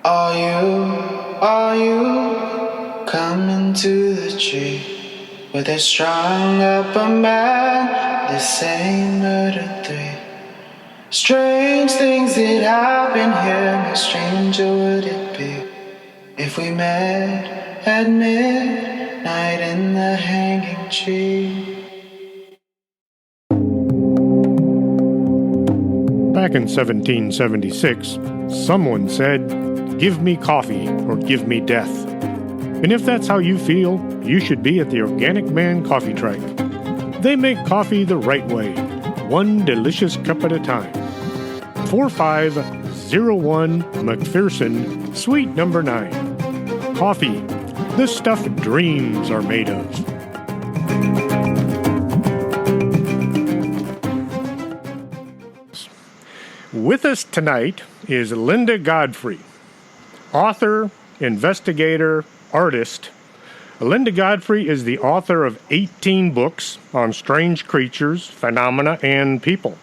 Are you coming to the tree where they strung up a man, the same murder three? Strange things that happen here, how stranger would it be if we met at midnight in the hanging tree? Back in 1776, someone said, "Give me coffee or give me death." And if that's how you feel, you should be at the Organic Man Coffee Trike. They make coffee the right way, one delicious cup at a time. 4501 McPherson, Suite number 9. Coffee, the stuff dreams are made of. With us tonight is Linda Godfrey, author, investigator, artist. Linda Godfrey is the author of 18 books on strange creatures, phenomena, and people.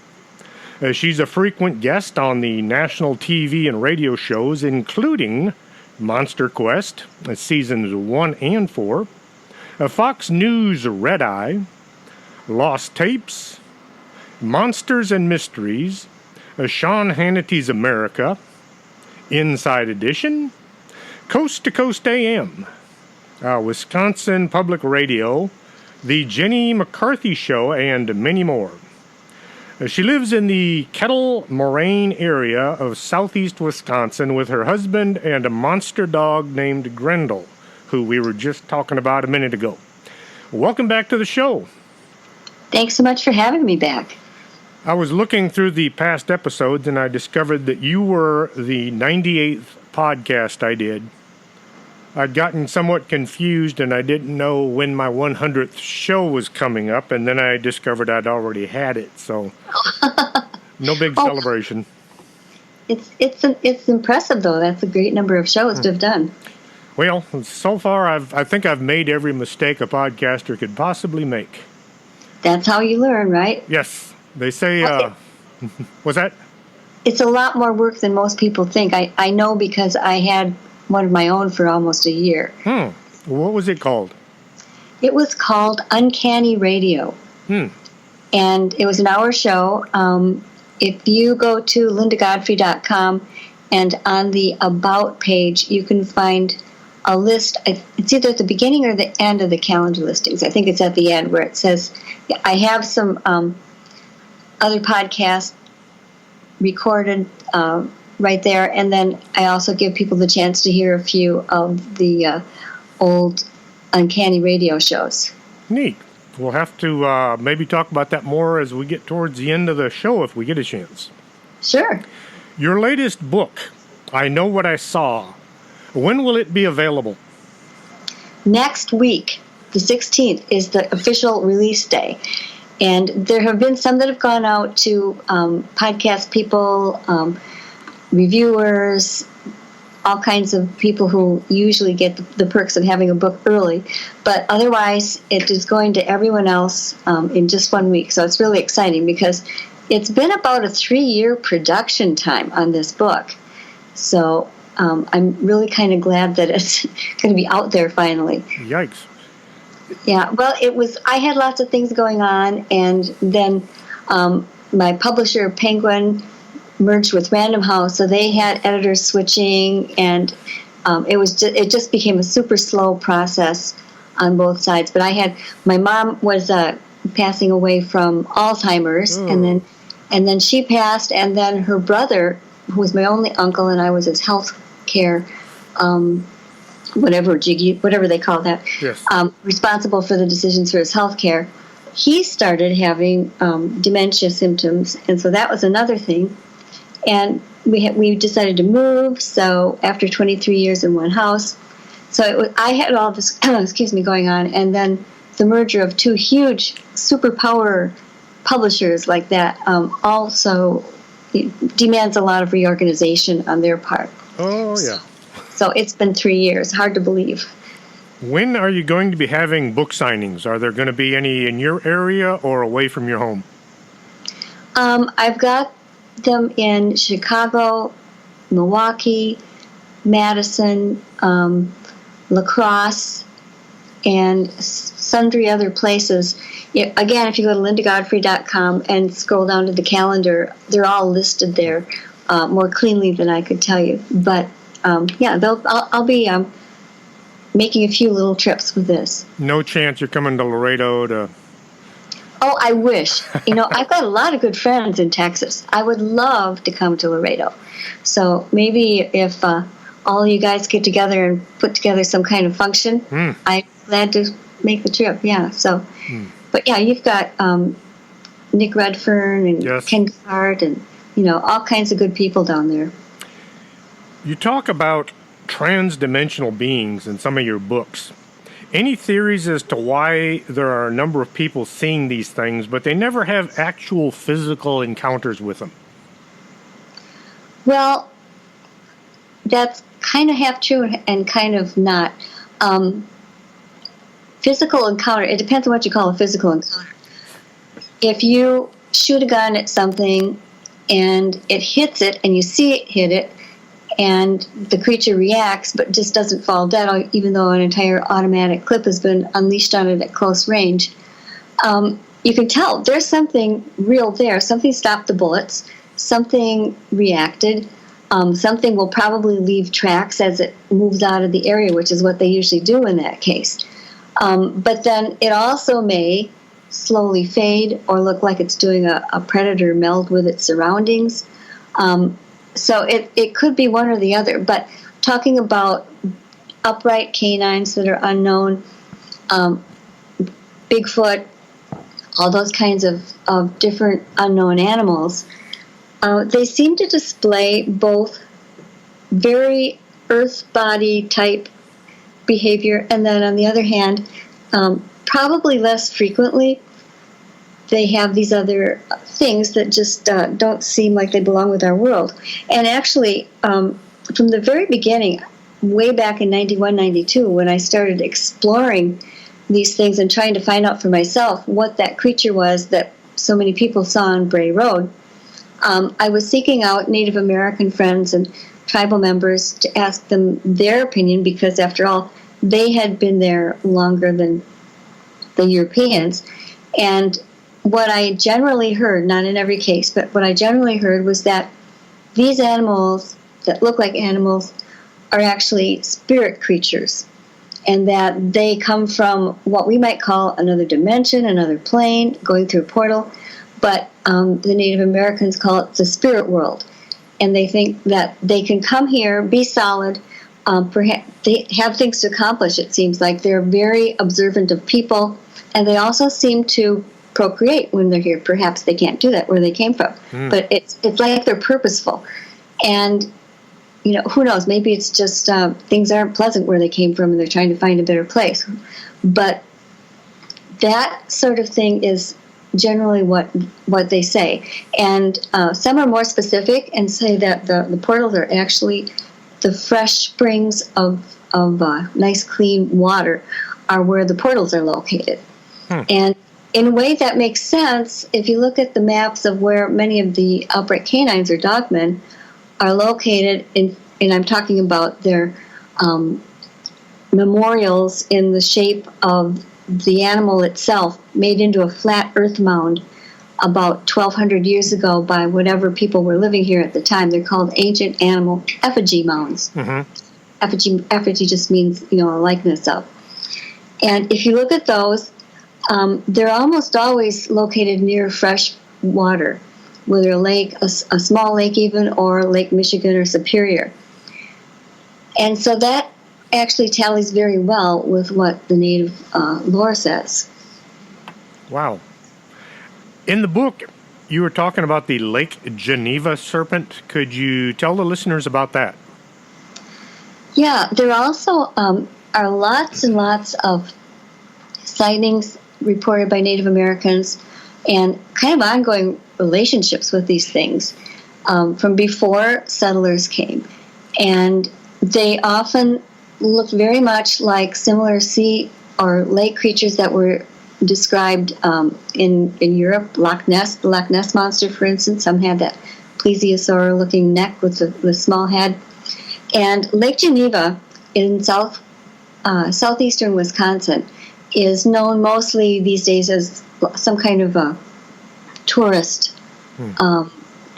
She's a frequent guest on the national TV and radio shows, including Monster Quest, seasons 1 and 4, Fox News Red Eye, Lost Tapes, Monsters and Mysteries, Sean Hannity's America, Inside Edition, Coast to Coast AM, Wisconsin Public Radio, The Jenny McCarthy Show, and many more. She lives in the Kettle Moraine area of southeast Wisconsin with her husband and a monster dog named Grendel, who we were just talking about a minute ago. Welcome back to the show. Thanks so much for having me back. I was looking through the past episodes and I discovered that you were the 98th podcast I did. I'd gotten somewhat confused and I didn't know when my 100th show was coming up, and then I discovered I'd already had it, so no big celebration. It's impressive, though. That's a great number of shows to have done. Well, so far I think I've made every mistake a podcaster could possibly make. That's how you learn, right? Yes. They say, what's that? It's a lot more work than most people think. I know because I had one of my own for almost a year. What was it called? It was called Uncanny Radio. And it was an hour show. If you go to lindagodfrey.com and on the About page, you can find a list. It's either at the beginning or the end of the calendar listings. I think it's at the end where it says, I have some other podcasts recorded right there, and then I also give people the chance to hear a few of the old Uncanny Radio shows. Neat. We'll have to maybe talk about that more as we get towards the end of the show if we get a chance. Sure. Your latest book, I Know What I Saw, when will it be available? Next week, the 16th, is the official release day. And there have been some that have gone out to podcast people, reviewers, all kinds of people who usually get the perks of having a book early. But otherwise, it is going to everyone else in just 1 week. So it's really exciting because it's been about a 3-year production time on this book. So I'm really kind of glad that it's going to be out there finally. Yikes. Yeah, well, I had lots of things going on, and then my publisher, Penguin, merged with Random House, so they had editors switching, and it just became a super slow process on both sides. But my mom was passing away from Alzheimer's, and then she passed, and then her brother, who was my only uncle, and I was his health care whatever they call that, yes. Responsible for the decisions for his health care, he started having dementia symptoms, and so that was another thing. And we decided to move, so after 23 years in one house, so I had all this going on, and then the merger of two huge superpower publishers like that also demands a lot of reorganization on their part. Oh, yeah. So it's been 3 years. Hard to believe. When are you going to be having book signings? Are there going to be any in your area or away from your home? I've got them in Chicago, Milwaukee, Madison, La Crosse, and sundry other places. Again, if you go to lindagodfrey.com and scroll down to the calendar, they're all listed there more cleanly than I could tell you. But I'll be making a few little trips with this. No chance you're coming to Laredo to... Oh, I wish. I've got a lot of good friends in Texas. I would love to come to Laredo. So maybe if all you guys get together and put together some kind of function, I'm glad to make the trip. Yeah. So, but yeah, you've got Nick Redfern and Ken Hart and all kinds of good people down there. You talk about trans-dimensional beings in some of your books. Any theories as to why there are a number of people seeing these things, but they never have actual physical encounters with them? Well, that's kind of half true and kind of not. Physical encounter, it depends on what you call a physical encounter. If you shoot a gun at something and it hits it and you see it hit it, and the creature reacts but just doesn't fall dead, even though an entire automatic clip has been unleashed on it at close range, you can tell there's something real there. Something stopped the bullets. Something reacted. Something will probably leave tracks as it moves out of the area, which is what they usually do in that case. But then it also may slowly fade or look like it's doing a predator meld with its surroundings. So it could be one or the other. But talking about upright canines that are unknown, Bigfoot, all those kinds of different unknown animals, they seem to display both very earth body type behavior, and then on the other hand, probably less frequently, they have these other things that just don't seem like they belong with our world. And actually, from the very beginning, way back in 91, 92, when I started exploring these things and trying to find out for myself what that creature was that so many people saw on Bray Road, I was seeking out Native American friends and tribal members to ask them their opinion, because after all, they had been there longer than the Europeans. And what I generally heard, not in every case, but what I generally heard was that these animals that look like animals are actually spirit creatures, and that they come from what we might call another dimension, another plane, going through a portal, but the Native Americans call it the spirit world. And they think that they can come here, be solid, perhaps they have things to accomplish, it seems like. They're very observant of people, and they also seem to procreate when they're here. Perhaps they can't do that where they came from, but it's like they're purposeful. And who knows, maybe it's just things aren't pleasant where they came from and they're trying to find a better place. But that sort of thing is generally what they say. And some are more specific and say that the portals are actually the fresh springs of nice clean water are where the portals are located. And in a way that makes sense if you look at the maps of where many of the upright canines or dogmen are located, and I'm talking about their memorials in the shape of the animal itself, made into a flat earth mound about 1,200 years ago by whatever people were living here at the time. They're called ancient animal effigy mounds. Effigy just means, a likeness of. And if you look at those, they're almost always located near fresh water, whether a lake, a small lake even, or Lake Michigan or Superior. And so that actually tallies very well with what the native lore says. Wow. In the book, you were talking about the Lake Geneva serpent. Could you tell the listeners about that? Yeah, there also are lots and lots of sightings reported by Native Americans and kind of ongoing relationships with these things from before settlers came. And they often look very much like similar sea or lake creatures that were described in Europe. Loch Ness, the Loch Ness monster, for instance. Some had that plesiosaur-looking neck with the small head. And Lake Geneva in southeastern Wisconsin is known mostly these days as some kind of a tourist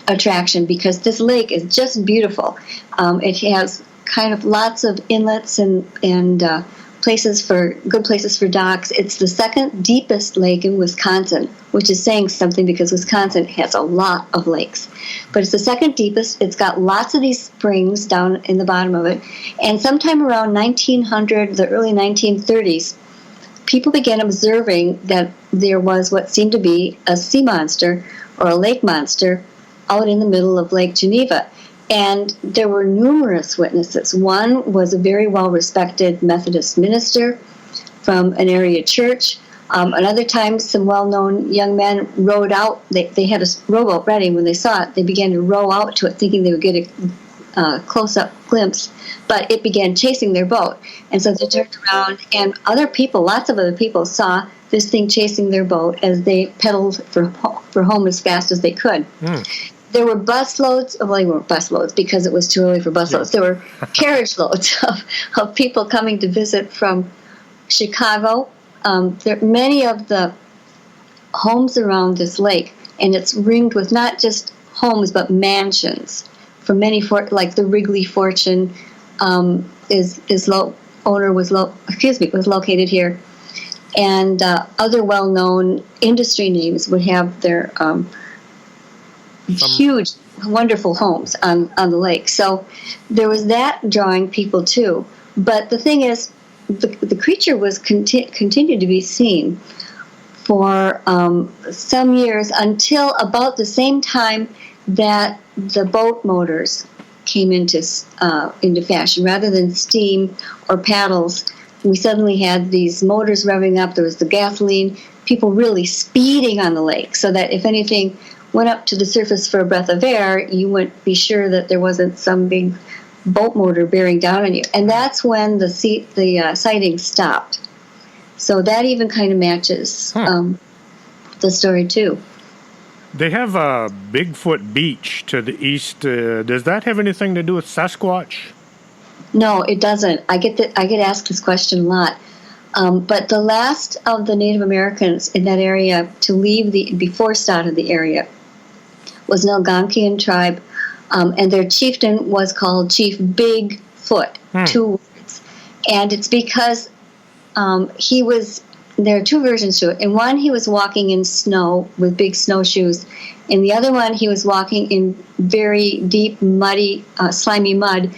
attraction, because this lake is just beautiful. It has kind of lots of inlets and good places for docks. It's the second deepest lake in Wisconsin, which is saying something because Wisconsin has a lot of lakes. But it's the second deepest. It's got lots of these springs down in the bottom of it. And sometime around 1900, the early 1930s, people began observing that there was what seemed to be a sea monster or a lake monster out in the middle of Lake Geneva. And there were numerous witnesses. One was a very well-respected Methodist minister from an area church. Another time, some well-known young men rowed out. They had a rowboat ready. When they saw it, they began to row out to it, thinking they would get a close-up glimpse. But it began chasing their boat. And so they turned around, and lots of other people saw this thing chasing their boat as they pedaled for home as fast as they could. There were busloads. Well, they weren't busloads because it was too early for busloads. There were carriage loads of people coming to visit from Chicago. Many of the homes around this lake, and it's ringed with not just homes but mansions. For many, like the Wrigley Fortune, was located here, and other well-known industry names would have their huge, wonderful homes on the lake. So there was that drawing people too. But the thing is, the creature was continued to be seen for some years, until about the same time that the boat motors came into fashion. Rather than steam or paddles, we suddenly had these motors revving up. There was the gasoline, people really speeding on the lake, so that if anything went up to the surface for a breath of air, you would be sure that there wasn't some big boat motor bearing down on you. And that's when the sightings stopped. So that even kind of matches the story too. They have a Bigfoot Beach to the east. Does that have anything to do with Sasquatch? No, it doesn't. I get asked this question a lot. But the last of the Native Americans in that area to leave be forced out of the area was an Algonquian tribe, and their chieftain was called Chief Bigfoot, 2 words. And it's because there are 2 versions to it. In one, he was walking in snow with big snowshoes. In the other one, he was walking in very deep, muddy, slimy mud.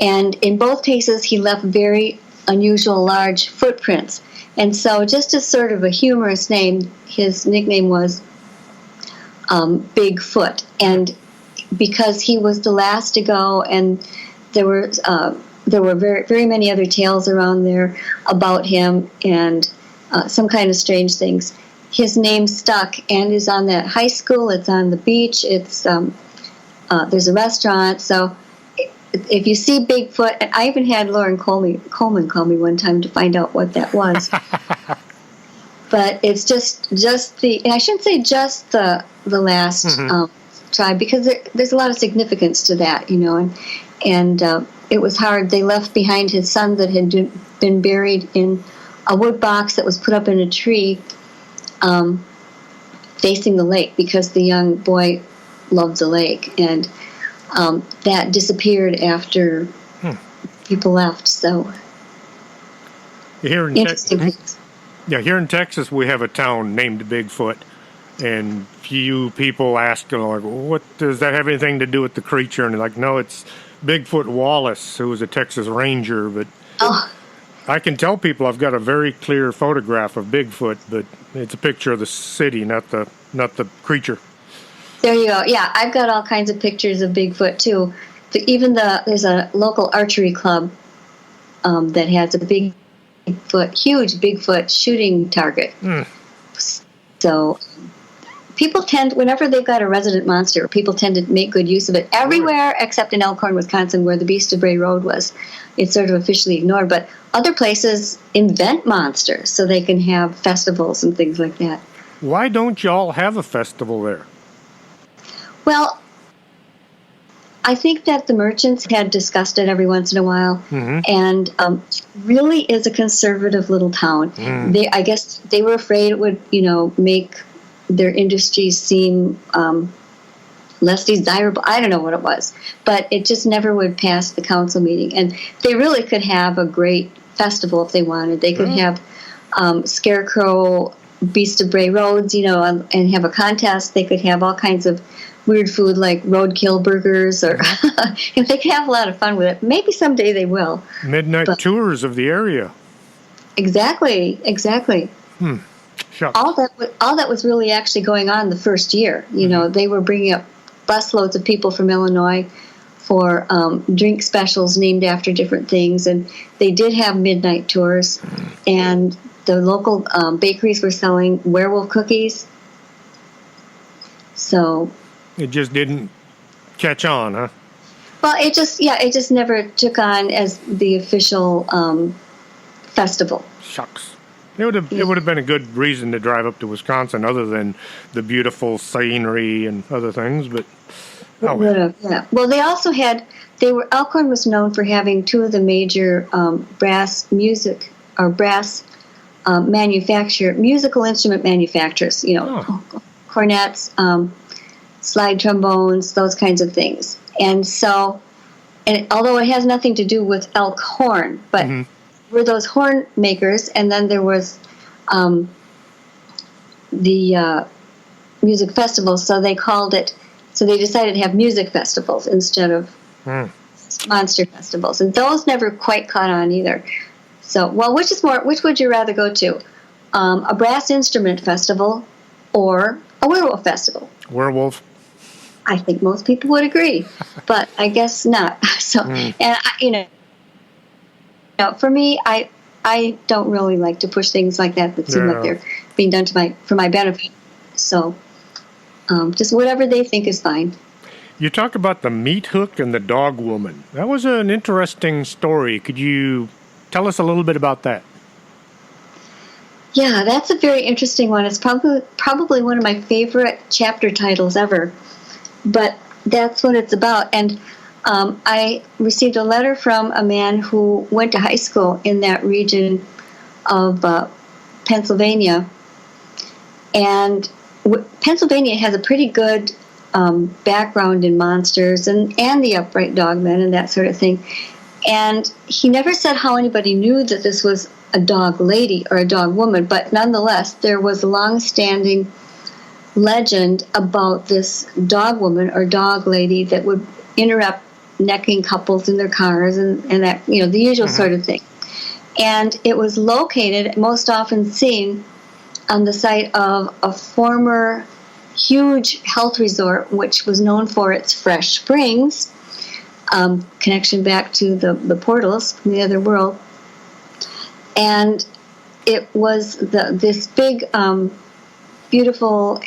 And in both cases, he left very unusual large footprints. And so, just as sort of a humorous name, his nickname was Bigfoot. And because he was the last to go, and there were very, very many other tales around there about him and some kind of strange things, his name stuck and is on that high school. It's on the beach. It's there's a restaurant. So if you see Bigfoot, and I even had Lauren Coleman call me one time to find out what that was. But it's just and I shouldn't say just the last tribe, because there's a lot of significance to that, and it was hard. They left behind his son that had been buried in a wood box that was put up in a tree facing the lake, because the young boy loved the lake, and that disappeared after people left. So here in interesting things. Yeah, here in Texas, we have a town named Bigfoot, and few people ask, like, what does that have anything to do with the creature? And they're like, no, it's Bigfoot Wallace, who was a Texas Ranger. But I can tell people I've got a very clear photograph of Bigfoot, but it's a picture of the city, not the creature. There you go. Yeah, I've got all kinds of pictures of Bigfoot too. There's a local archery club that has a huge Bigfoot shooting target. So people whenever they've got a resident monster, people tend to make good use of it. Everywhere except in Elkhorn, Wisconsin, where the Beast of Bray Road was, it's sort of officially ignored. But other places invent monsters so they can have festivals and things like that. Why don't y'all have a festival there? Well, I think that the merchants had discussed it every once in a while, Mm-hmm. and really is a conservative little town. I guess they were afraid it would, make their industry seem less desirable. I don't know what it was, but it just never would pass the council meeting. And they really could have a great festival if they wanted. They could have Scarecrow Beast of Bray Roads, and have a contest. They could have all kinds of weird food like roadkill burgers, or they could have a lot of fun with it. Maybe someday they will. Midnight tours of the area. Exactly. Shucks. All that was really actually going on the first year. They were bringing up busloads of people from Illinois for drink specials named after different things, and they did have midnight tours, and the local bakeries were selling werewolf cookies. So It just didn't catch on, huh? well, it just never took on as the official festival. Shucks. It would have been a good reason to drive up to Wisconsin, other than the beautiful scenery and other things. But Yeah. Well, they also had. Elkhorn was known for having two of the major brass musical instrument manufacturers. Cornets, slide trombones, those kinds of things. And so, although it has nothing to do with elk horn, but were those horn makers, and then there was the music festival, so they called it. So they decided to have music festivals instead of monster festivals, and those never quite caught on either. So, well, which would you rather go to? A brass instrument festival or a werewolf festival? werewolf. I think most people would agree, but I guess not. So, and for me, I don't really like to push things like that seem like they're being done for my benefit. So, just whatever they think is fine. You talk about the meathook and the dog woman. That was an interesting story. Could you tell us a little bit about that? Yeah, that's a very interesting one. It's probably one of my favorite chapter titles ever. But that's what it's about. And I received a letter from a man who went to high school in that region of Pennsylvania. And Pennsylvania has a pretty good background in monsters and the upright dogmen and that sort of thing. And he never said how anybody knew that this was a dog lady or a dog woman, but nonetheless, there was a long-standing legend about this dog woman or dog lady that would interrupt necking couples in their cars and that, the usual sort of thing. And it was located, most often seen, on the site of a former huge health resort, which was known for its fresh springs, connection back to the portals from the other world. And it was this big, beautiful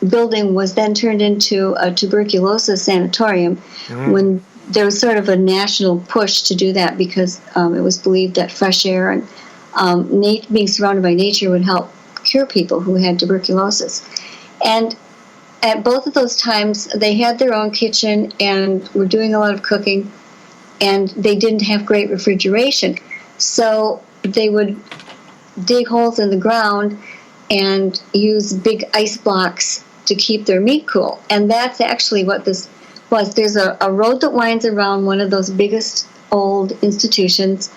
building was then turned into a tuberculosis sanatorium when there was sort of a national push to do that because it was believed that fresh air and being surrounded by nature would help cure people who had tuberculosis. And at both of those times, they had their own kitchen and were doing a lot of cooking, and they didn't have great refrigeration. So they would dig holes in the ground and use big ice blocks to keep their meat cool. And that's actually what this was. There's a road that winds around one of those biggest old institutions,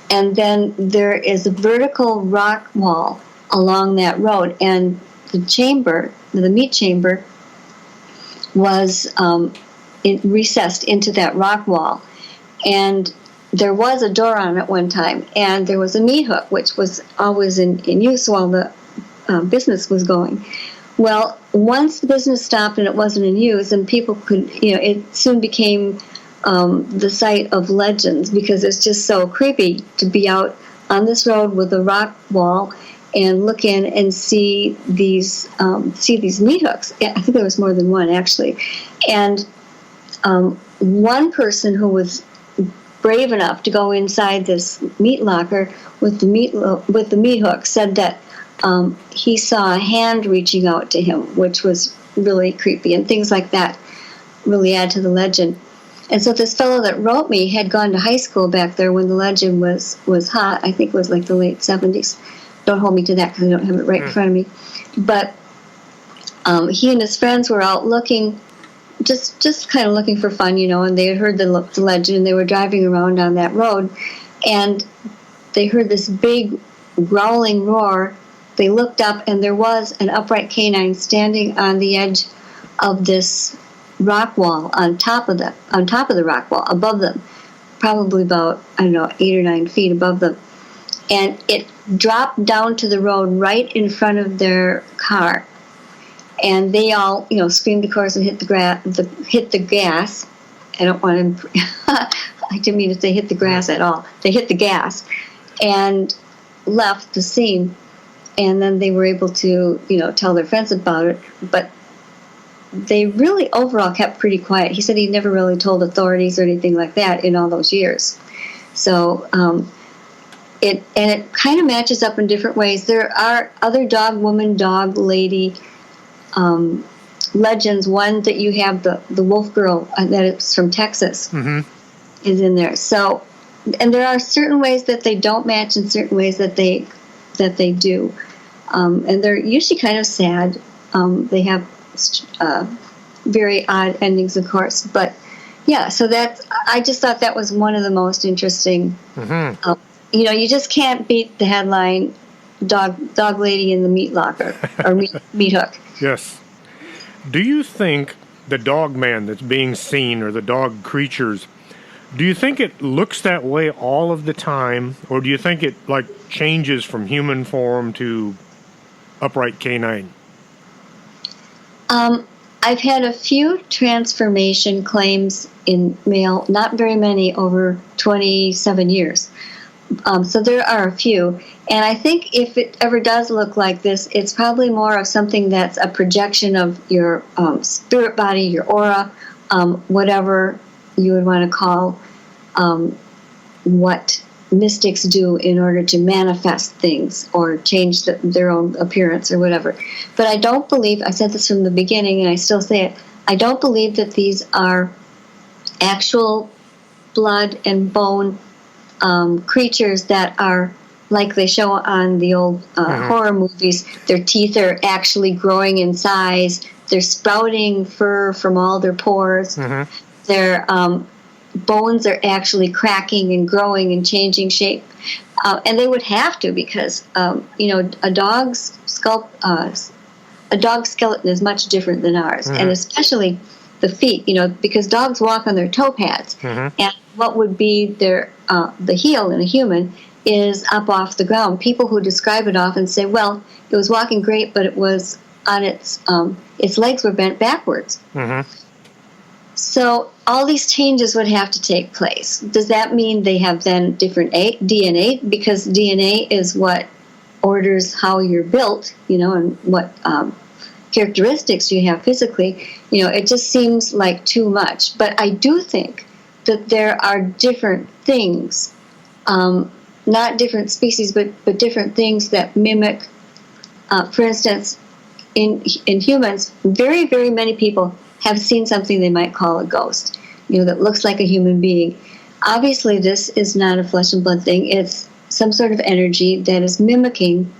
and then there is a vertical rock wall along that road. And the meat chamber, was recessed into that rock wall. And there was a door on it one time, and there was a meat hook, which was always in use while the business was going. Well, once the business stopped and it wasn't in use, and people could, it soon became the site of legends because it's just so creepy to be out on this road with a rock wall and look in and see these meat hooks. I think there was more than one actually, and one person who was brave enough to go inside this meat locker with the meat hook said that he saw a hand reaching out to him, which was really creepy, and things like that really add to the legend. And so this fellow that wrote me had gone to high school back there when the legend was hot. I think it was like the late 70s. Don't hold me to that because I don't have it right in front of me. But he and his friends were out looking, just kind of looking for fun, and they had heard the legend, and they were driving around on that road, and they heard this big growling roar. They looked up, and there was an upright canine standing on the edge of this rock wall on top of the rock wall above them, probably about 8 or 9 feet above them, and it dropped down to the road right in front of their car, and they all screamed, of course, and hit the gas. I don't want to. I didn't mean to say hit the grass at all. They hit the gas and left the scene, and then they were able to tell their friends about it, but they really overall kept pretty quiet. He said he never really told authorities or anything like that in all those years. So it kind of matches up in different ways. There are other dog woman, dog lady legends. One that you have, the wolf girl that is from Texas, is in there. So, and there are certain ways that they don't match and certain ways that they do, and they're usually kind of sad. They have very odd endings, of course, but yeah. So I just thought that was one of the most interesting. You just can't beat the headline, "Dog lady in the meat locker" or meat hook. Yes. Do you think the dog man that's being seen, or the dog creatures, do you think it looks that way all of the time, or do you think it changes from human form to upright canine? I've had a few transformation claims in mail, not very many, over 27 years. So there are a few. And I think if it ever does look like this, it's probably more of something that's a projection of your spirit body, your aura, whatever you would want to call what mystics do in order to manifest things or change their own appearance or whatever. But I don't believe, I said this from the beginning and I still say it, I don't believe that these are actual blood and bone creatures that are like they show on the old horror movies. Their teeth are actually growing in size. They're sprouting fur from all their pores. Their bones are actually cracking and growing and changing shape. And they would have to, because a dog's skeleton is much different than ours, and especially the feet. Because dogs walk on their toe pads, and what would be their the heel in a human is up off the ground. People who describe it often say, "Well, it was walking great, but it was on its legs were bent backwards." So all these changes would have to take place. Does that mean they have then different DNA? Because DNA is what orders how you're built, and what characteristics you have physically. It just seems like too much. But I do think that there are different things, not different species, but different things that mimic. For instance, in humans, very, very many people have seen something they might call a ghost, that looks like a human being. Obviously, this is not a flesh and blood thing. It's some sort of energy that is mimicking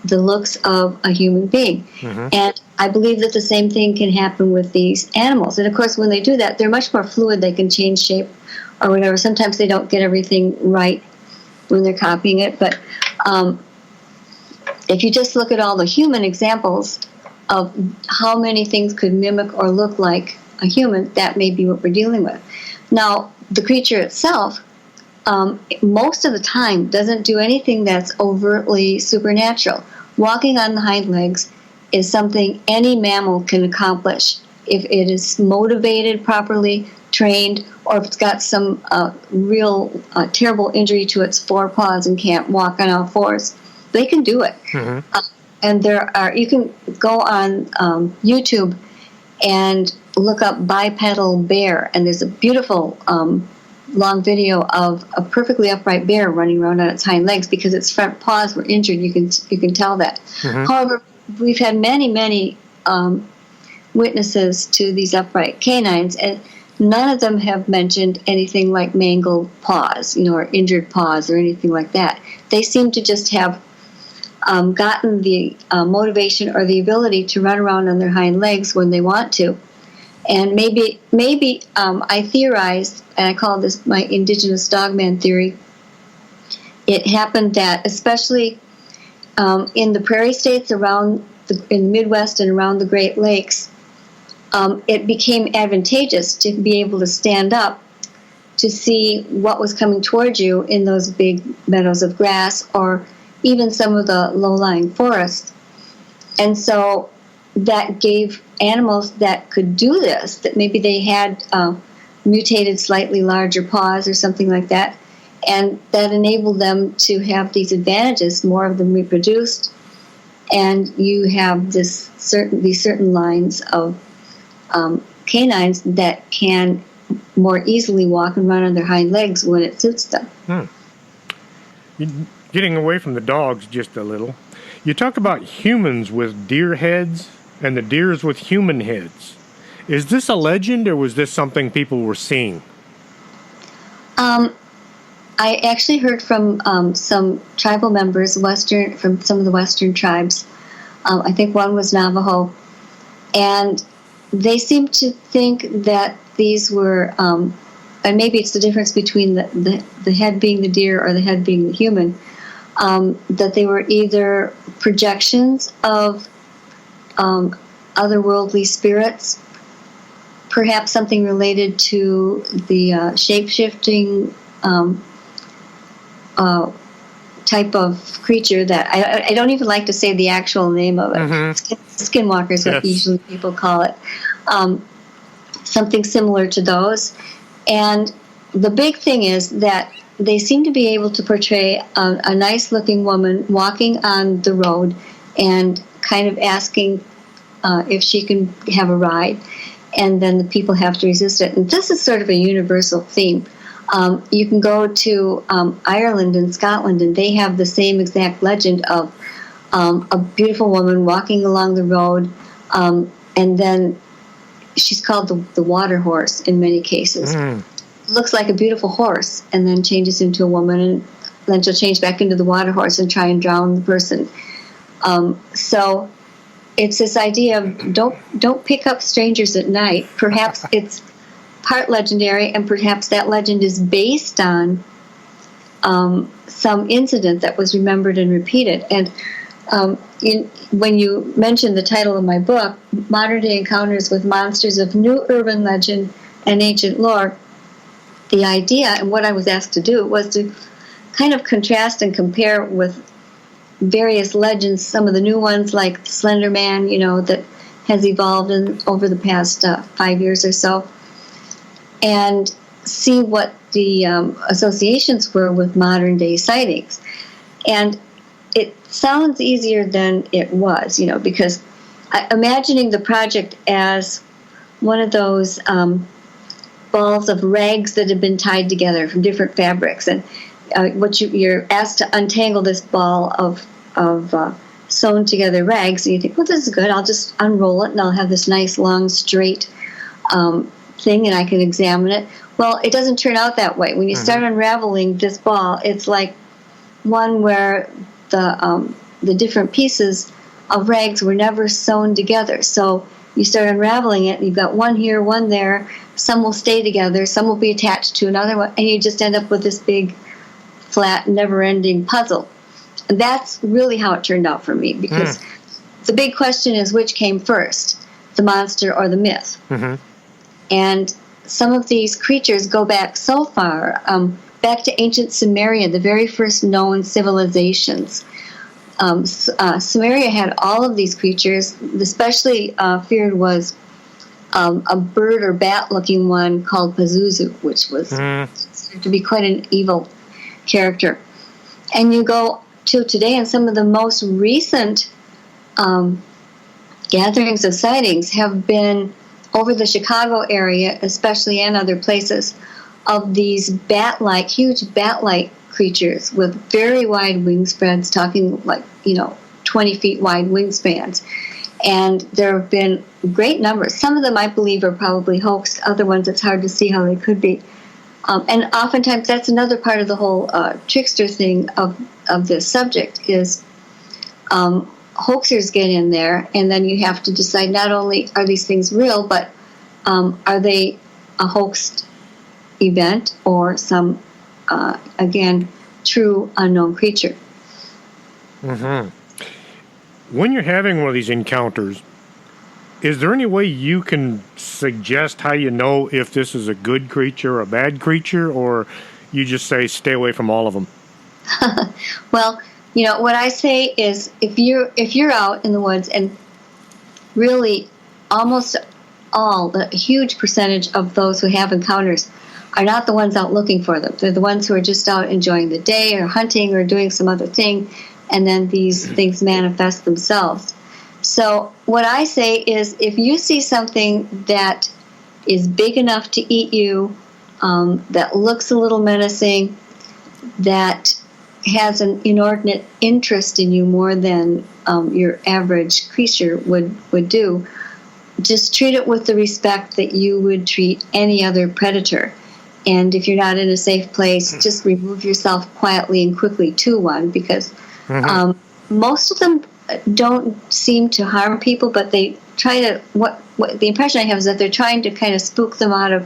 the looks of a human being. And I believe that the same thing can happen with these animals. And of course, when they do that, they're much more fluid. They can change shape or whatever. Sometimes they don't get everything right when they're copying it. But if you just look at all the human examples of how many things could mimic or look like a human, that may be what we're dealing with. Now, the creature itself, most of the time, doesn't do anything that's overtly supernatural. Walking on the hind legs is something any mammal can accomplish if it is motivated properly, trained, or if it's got some real terrible injury to its forepaws and can't walk on all fours. They can do it. And you can go on YouTube and look up bipedal bear, and there's a beautiful long video of a perfectly upright bear running around on its hind legs because its front paws were injured. You can tell that. However, we've had many witnesses to these upright canines, and none of them have mentioned anything like mangled paws, or injured paws or anything like that. They seem to just have gotten the motivation or the ability to run around on their hind legs when they want to. And maybe I theorized, and I call this my indigenous dogman theory. It happened that, especially in the prairie states in the Midwest and around the Great Lakes, it became advantageous to be able to stand up to see what was coming towards you in those big meadows of grass or even some of the low-lying forests. And so that gave animals that could do this, that maybe they had mutated slightly larger paws or something like that, and that enabled them to have these advantages, more of them reproduced, and you have these certain lines of canines that can more easily walk and run on their hind legs when it suits them. Getting away from the dogs just a little, you talk about humans with deer heads and the deers with human heads. Is this a legend, or was this something people were seeing? I actually heard from some tribal members, from some of the Western tribes. I think one was Navajo, and they seemed to think that these were, and maybe it's the difference between the head being the deer or the head being the human, that they were either projections of otherworldly spirits, perhaps something related to the shape-shifting type of creature that I don't even like to say the actual name of it. Skinwalker is what usually people call it. Something similar to those. And the big thing is that they seem to be able to portray a nice-looking woman walking on the road and kind of asking if she can have a ride, and then the people have to resist it. And this is sort of a universal theme. You can go to Ireland and Scotland, and they have the same exact legend of a beautiful woman walking along the road, and then she's called the water horse in many cases. Looks like a beautiful horse, and then changes into a woman, and then she'll change back into the water horse and try and drown the person. So it's this idea of don't pick up strangers at night. Perhaps it's part legendary, and perhaps that legend is based on some incident that was remembered and repeated. And when you mentioned the title of my book, Modern Day Encounters with Monsters of New Urban Legend and Ancient Lore, the idea and what I was asked to do was to kind of contrast and compare with various legends, some of the new ones like the Slender Man, that has evolved over the past 5 years or so, and see what the associations were with modern day sightings. And it sounds easier than it was, because imagining the project as one of those balls of rags that have been tied together from different fabrics, and you're asked to untangle this ball of sewn together rags, and you think, well, this is good, I'll just unroll it and I'll have this nice long straight thing and I can examine it. Well, it doesn't turn out that way. When you start unraveling this ball, it's like one where the different pieces of rags were never sewn together. So you start unraveling it, and you've got one here, one there. Some will stay together, some will be attached to another one, and you just end up with this big, flat, never-ending puzzle. And that's really how it turned out for me, because the big question is, which came first, the monster or the myth? And some of these creatures go back so far, back to ancient Sumeria, the very first known civilizations. Sumeria had all of these creatures. Especially feared was a bird or bat-looking one called Pazuzu, which was considered to be quite an evil character. And you go to today, and some of the most recent gatherings of sightings have been over the Chicago area, especially, and other places, of these huge bat-like creatures with very wide wingspreads, talking like 20 feet wide wingspans. And there have been great numbers. Some of them I believe are probably hoaxed. Other ones it's hard to see how they could be. And oftentimes that's another part of the whole trickster thing of this subject is hoaxers get in there, and then you have to decide not only are these things real, but are they a hoaxed event or some, again, true unknown creature. Mm-hmm. When you're having one of these encounters, is there any way you can suggest how you know if this is a good creature or a bad creature, or you just say stay away from all of them? Well, what I say is if you're out in the woods, and really almost the huge percentage of those who have encounters are not the ones out looking for them. They're the ones who are just out enjoying the day or hunting or doing some other thing, and then these things manifest themselves. So what I say is if you see something that is big enough to eat you, that looks a little menacing, that has an inordinate interest in you more than your average creature would do, just treat it with the respect that you would treat any other predator. And if you're not in a safe place, just remove yourself quietly and quickly to one, because most of them don't seem to harm people, but they try to, what the impression I have is that they're trying to kind of spook them out of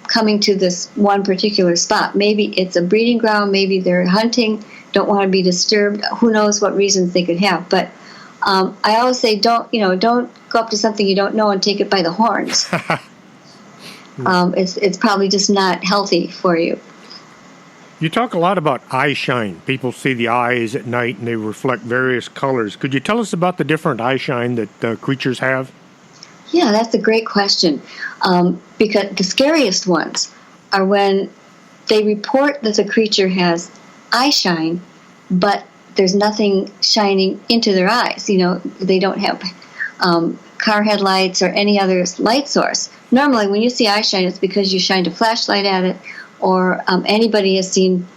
coming to this one particular spot. Maybe it's a breeding ground, maybe they're hunting, don't want to be disturbed, who knows what reasons they could have. But I always say don't go up to something you don't know and take it by the horns. It's probably just not healthy for you. You talk a lot about eye shine. People see the eyes at night and they reflect various colors. Could you tell us about the different eye shine that creatures have? Yeah, that's a great question. Because the scariest ones are when they report that the creature has eye shine, but there's nothing shining into their eyes. They don't have car headlights or any other light source. Normally, when you see eye shine, it's because you shined a flashlight at it, or anybody has seen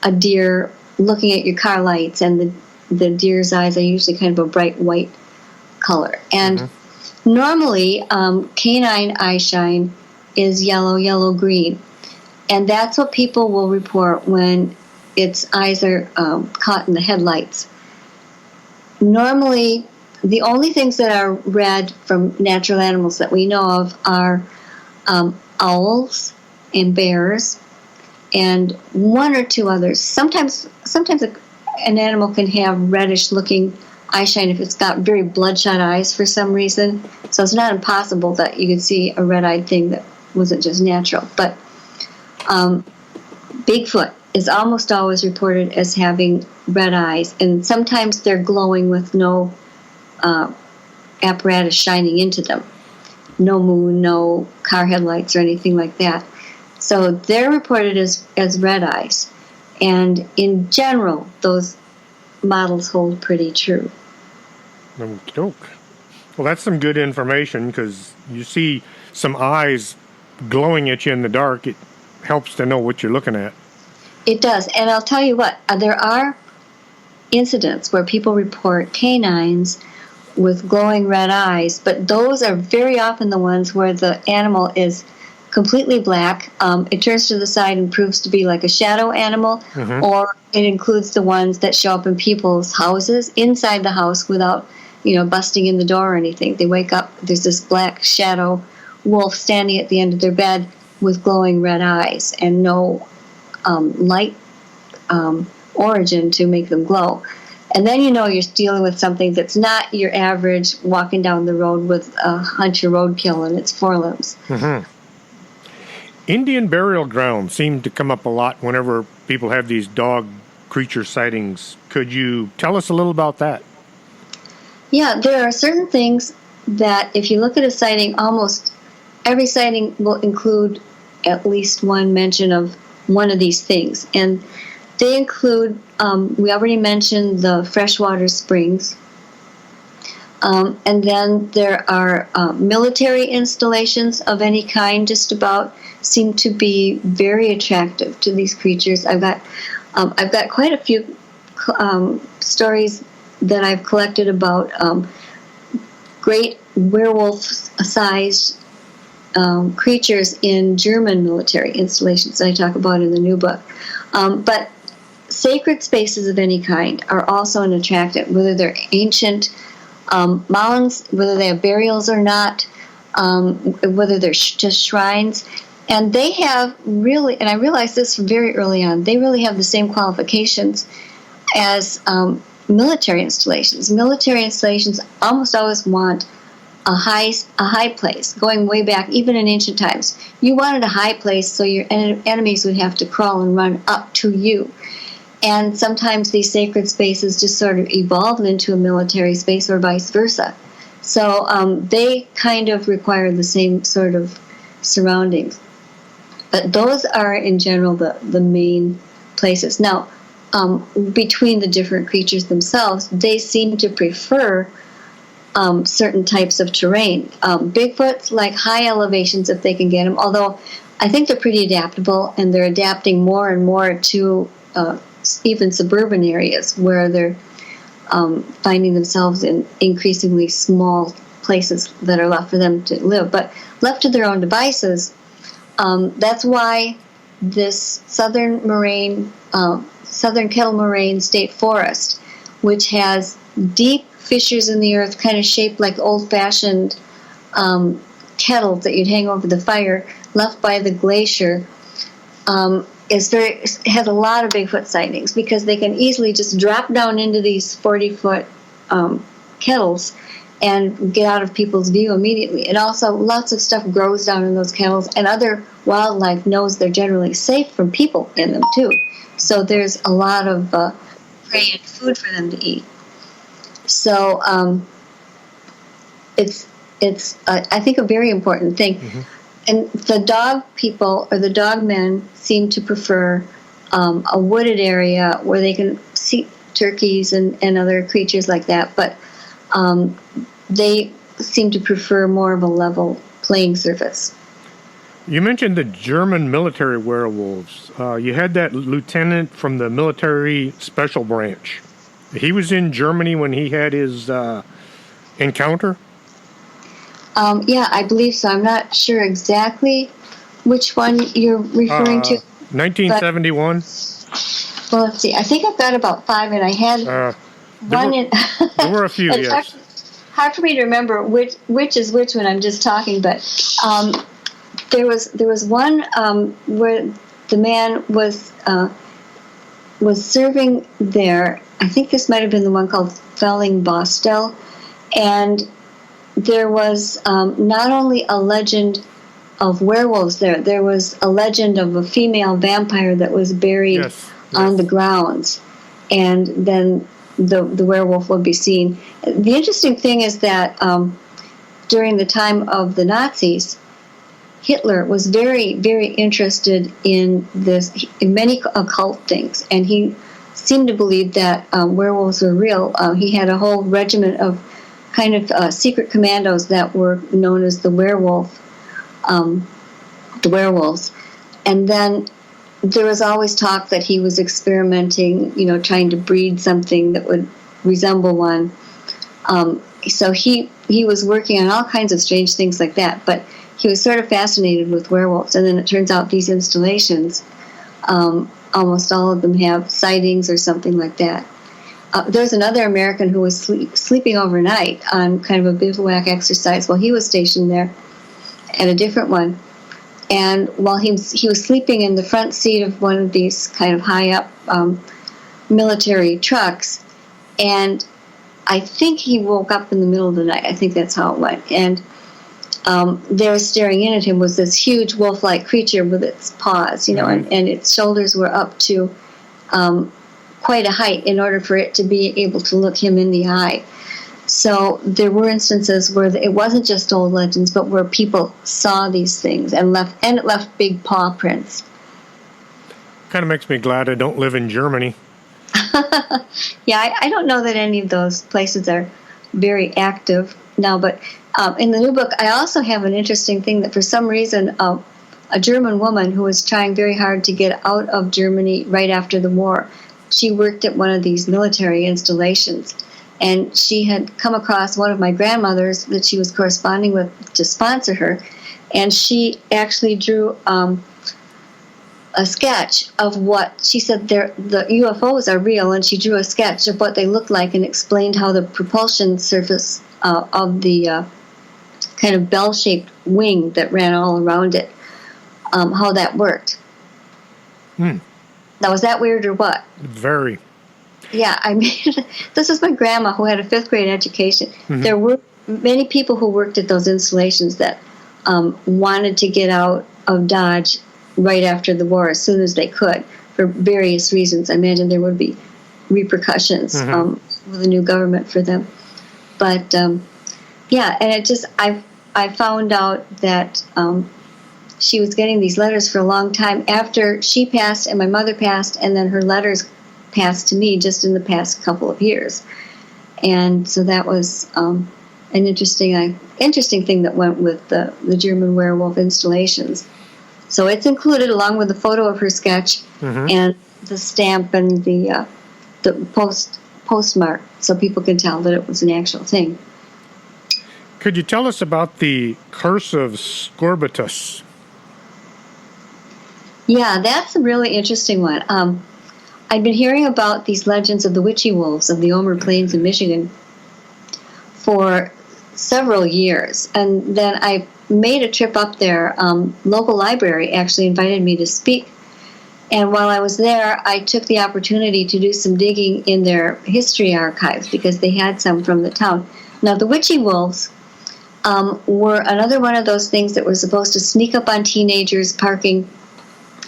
a deer looking at your car lights, and the deer's eyes are usually kind of a bright white color. And normally, canine eye shine is yellow-green. And that's what people will report when its eyes are caught in the headlights. Normally, the only things that are red from natural animals that we know of are owls and bears and one or two others. Sometimes an animal can have reddish-looking eye shine if it's got very bloodshot eyes for some reason. So it's not impossible that you could see a red-eyed thing that wasn't just natural. But Bigfoot is almost always reported as having red eyes, and sometimes they're glowing with no apparatus shining into them. No moon, no car headlights or anything like that. So they're reported as red eyes. And in general, those models hold pretty true. Well, that's some good information, because you see some eyes glowing at you in the dark. It helps to know what you're looking at. It does. And I'll tell you what, there are incidents where people report canines with glowing red eyes, but those are very often the ones where the animal is completely black. It turns to the side and proves to be like a shadow animal, or it includes the ones that show up in people's houses, inside the house, without busting in the door or anything. They wake up, there's this black shadow wolf standing at the end of their bed with glowing red eyes and no light origin to make them glow. And then you're dealing with something that's not your average walking down the road with a hunch of roadkill in its forelimbs. Indian burial grounds seem to come up a lot whenever people have these dog creature sightings. Could you tell us a little about that? Yeah, there are certain things that if you look at a sighting, almost every sighting will include at least one mention of one of these things. And they include, we already mentioned the freshwater springs. And then there are military installations of any kind, just about, seem to be very attractive to these creatures. I've got quite a few stories that I've collected about great werewolf-sized creatures in German military installations that I talk about in the new book. But sacred spaces of any kind are also an attractant, whether they're ancient mounds, whether they have burials or not, whether they're just shrines. And they have really, and I realized this very early on, they really have the same qualifications as military installations. Military installations almost always want a high place, going way back, even in ancient times. You wanted a high place so your enemies would have to crawl and run up to you. And sometimes these sacred spaces just sort of evolve into a military space or vice versa. So they kind of require the same sort of surroundings. But those are, in general, the main places. Now, between the different creatures themselves, they seem to prefer certain types of terrain. Bigfoots like high elevations if they can get them, although I think they're pretty adaptable, and they're adapting more and more to even suburban areas where they're finding themselves in increasingly small places that are left for them to live. But left to their own devices, that's why this southern kettle moraine state forest, which has deep fissures in the earth, kind of shaped like old-fashioned kettles that you'd hang over the fire, left by the glacier, has a lot of Bigfoot sightings because they can easily just drop down into these 40-foot kettles and get out of people's view immediately. And also, lots of stuff grows down in those kettles, and other wildlife knows they're generally safe from people in them, too. So there's a lot of prey and food for them to eat. So it's I think, a very important thing. Mm-hmm. And the dog people, or the dog men, seem to prefer a wooded area where they can see turkeys and other creatures like that. But they seem to prefer more of a level playing surface. You mentioned the German military werewolves. You had that lieutenant from the military special branch. He was in Germany when he had his encounter? Yeah, I believe so. I'm not sure exactly which one you're referring to. 1971? Well, let's see. I think I've got about 5, and I had one in... There were a few, yes. Hard for me to remember which is which when I'm just talking, but there was one where the man was serving there. I think this might have been the one called Felling Bostel, and there was not only a legend of werewolves there was a legend of a female vampire that was buried on the grounds, and then the werewolf would be seen. The interesting thing is that during the time of the Nazis, Hitler was very, very interested in many occult things, and he seemed to believe that werewolves were real. He had a whole regiment of kind of secret commandos that were known as the werewolves. And then there was always talk that he was experimenting, trying to breed something that would resemble one. So he was working on all kinds of strange things like that, but he was sort of fascinated with werewolves. And then it turns out these installations, almost all of them have sightings or something like that. There's another American who was sleeping overnight on kind of a bivouac exercise while he was stationed there at a different one. And while he was sleeping in the front seat of one of these kind of high-up military trucks, and I think he woke up in the middle of the night. I think that's how it went. And there staring in at him was this huge wolf-like creature with its paws, and its shoulders were up to quite a height in order for it to be able to look him in the eye. So there were instances where it wasn't just old legends, but where people saw these things and it left big paw prints. Kind of makes me glad I don't live in Germany. Yeah, I don't know that any of those places are very active now, but in the new book, I also have an interesting thing that for some reason a German woman who was trying very hard to get out of Germany right after the war, she worked at one of these military installations. And she had come across one of my grandmothers that she was corresponding with to sponsor her. And she actually drew a sketch of what she said the UFOs are real, and she drew a sketch of what they looked like and explained how the propulsion surface of the kind of bell-shaped wing that ran all around it, how that worked. Now, was that weird or what? Very. Yeah, I mean, this is my grandma who had a 5th grade education. There were many people who worked at those installations that wanted to get out of Dodge right after the war as soon as they could for various reasons. I imagine there would be repercussions with a new government for them. But, yeah, and it just, I found out that she was getting these letters for a long time after she passed and my mother passed, and then her letters passed to me just in the past couple of years. And so that was an interesting thing that went with the German werewolf installations. So it's included along with the photo of her sketch and the stamp and the postmark, so people can tell that it was an actual thing. Could you tell us about the Curse of Scorbutus? Yeah, that's a really interesting one. I'd been hearing about these legends of the witchy wolves of the Omer Plains in Michigan for several years. And then I made a trip up there. Local library actually invited me to speak. And while I was there, I took the opportunity to do some digging in their history archives because they had some from the town. Now, the witchy wolves were another one of those things that were supposed to sneak up on teenagers parking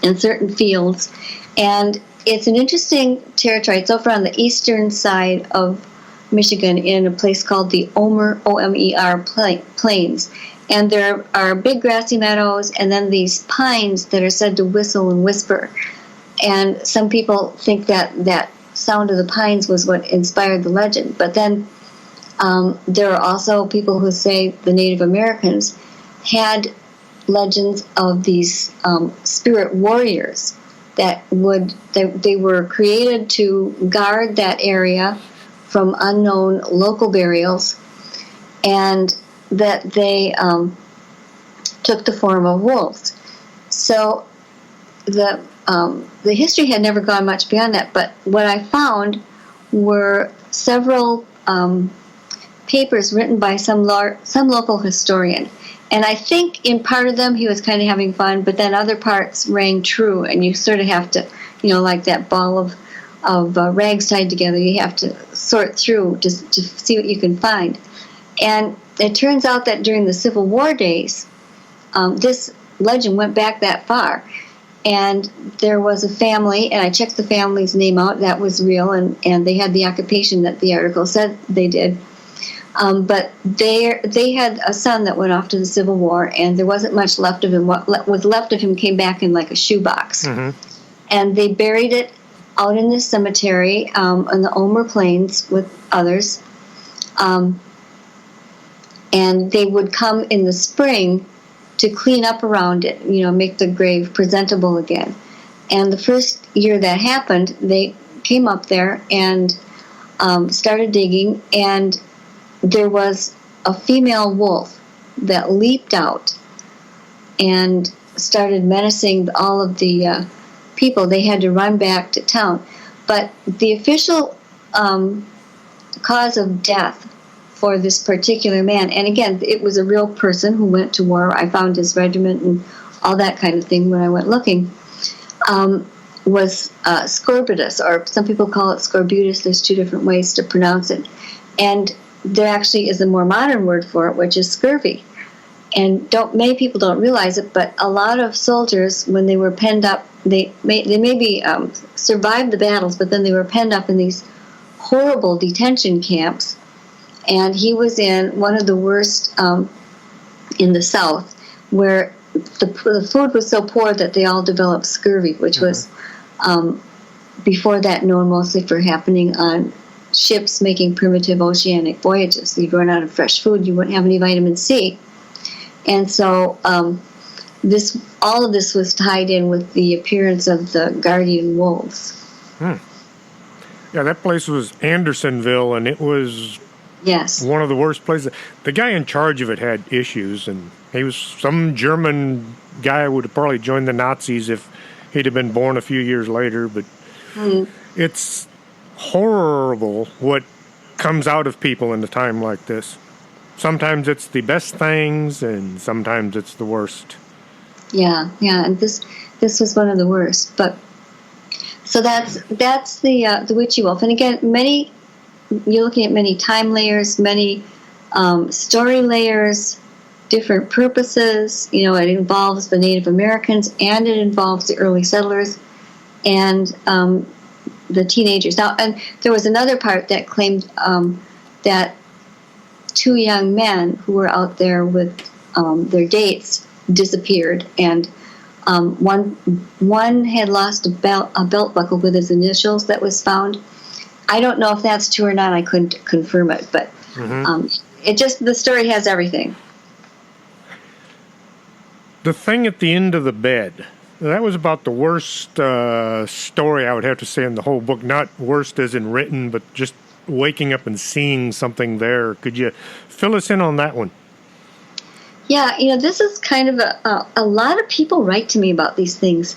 in certain fields. And it's an interesting territory. It's over on the eastern side of Michigan in a place called the Omer, O-M-E-R, Plains. And there are big grassy meadows and then these pines that are said to whistle and whisper. And some people think that that sound of the pines was what inspired the legend. But then there are also people who say the Native Americans had legends of these spirit warriors that they were created to guard that area from unknown local burials, and that they took the form of wolves. So the history had never gone much beyond that, but what I found were several papers written by some local historian. And I think in part of them he was kind of having fun, but then other parts rang true, and you sort of have to, like that ball of rags tied together, you have to sort through to see what you can find. And it turns out that during the Civil War days, this legend went back that far. And there was a family, and I checked the family's name out, that was real, and they had the occupation that the article said they did. But they had a son that went off to the Civil War, and there wasn't much left of him. What was left of him came back in like a shoebox. And they buried it out in this cemetery on the Omer Plains with others. And they would come in the spring to clean up around it, make the grave presentable again. And the first year that happened, they came up there and started digging, and there was a female wolf that leaped out and started menacing all of the people. They had to run back to town. But the official cause of death for this particular man, and again, it was a real person who went to war. I found his regiment and all that kind of thing when I went looking, was Scorbutus, or some people call it Scorbutus. There's two different ways to pronounce it. And there actually is a more modern word for it, which is scurvy. And many people don't realize it, but a lot of soldiers, when they were penned up, they maybe survived the battles, but then they were penned up in these horrible detention camps. And he was in one of the worst in the South, where the food was so poor that they all developed scurvy, which was before that known mostly for happening on ships making primitive oceanic voyages. You'd run out of fresh food, you wouldn't have any vitamin C. And so all of this was tied in with the appearance of the guardian wolves. Yeah, that place was Andersonville, and it was Yes. one of the worst places. The guy in charge of it had issues, and he was some German guy who would have probably joined the Nazis if he'd have been born a few years later. But it's horrible what comes out of people in a time like this. Sometimes it's the best things, and sometimes it's the worst. Yeah, and this was one of the worst. But so that's the witchy wolf, and again, you're looking at many time layers, many story layers, different purposes. You know, it involves the Native Americans, and it involves the early settlers, and the teenagers. Now, and there was another part that claimed that two young men who were out there with their dates disappeared, and one had lost a belt buckle with his initials that was found. I don't know if that's true or not. I couldn't confirm it, but the story has everything. The thing at the end of the bed, that was about the worst story I would have to say in the whole book. Not worst as in written, but just waking up and seeing something there. Could you fill us in on that one? Yeah, this is kind of a lot of people write to me about these things,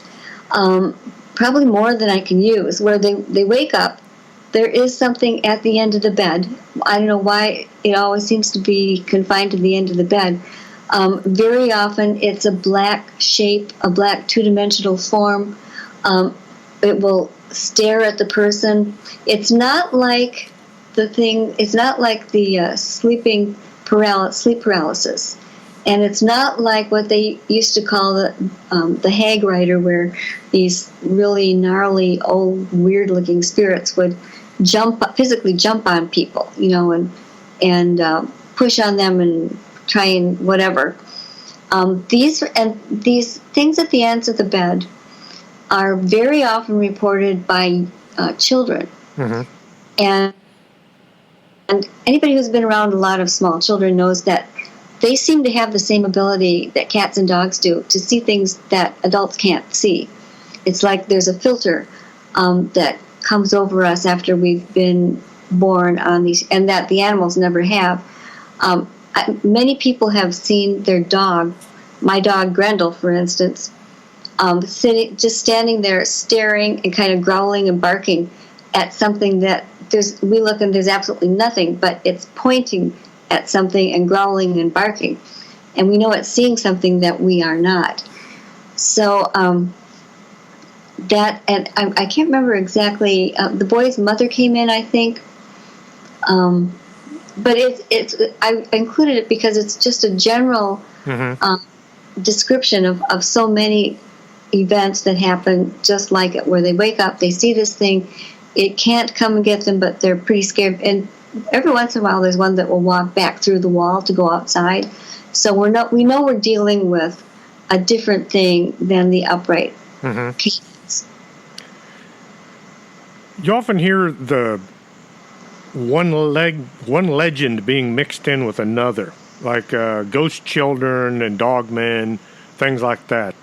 probably more than I can use, where they wake up, there is something at the end of the bed. I don't know why it always seems to be confined to the end of the bed. Very often it's a black shape, a black two-dimensional form. It will stare at the person. It's not like the sleep paralysis. And it's not like what they used to call the hag rider, where these really gnarly, old, weird-looking spirits would physically jump on people, and push on them and try and whatever. These things at the ends of the bed are very often reported by children, and anybody who's been around a lot of small children knows that they seem to have the same ability that cats and dogs do to see things that adults can't see. It's like there's a filter that comes over us after we've been born on these, and that the animals never have. Many people have seen their dog, my dog Grendel, for instance, standing there staring and kind of growling and barking at something that we look and there's absolutely nothing, but it's pointing at something and growling and barking. And we know it's seeing something that we are not. So I can't remember exactly, the boy's mother came in, I think. But I included it because it's just a general description of so many events that happen just like it, where they wake up, they see this thing, it can't come and get them, but they're pretty scared. And every once in a while, there's one that will walk back through the wall to go outside. So we know we're dealing with a different thing than the upright cats. You often hear the one legend being mixed in with another, like ghost children and dogmen, things like that.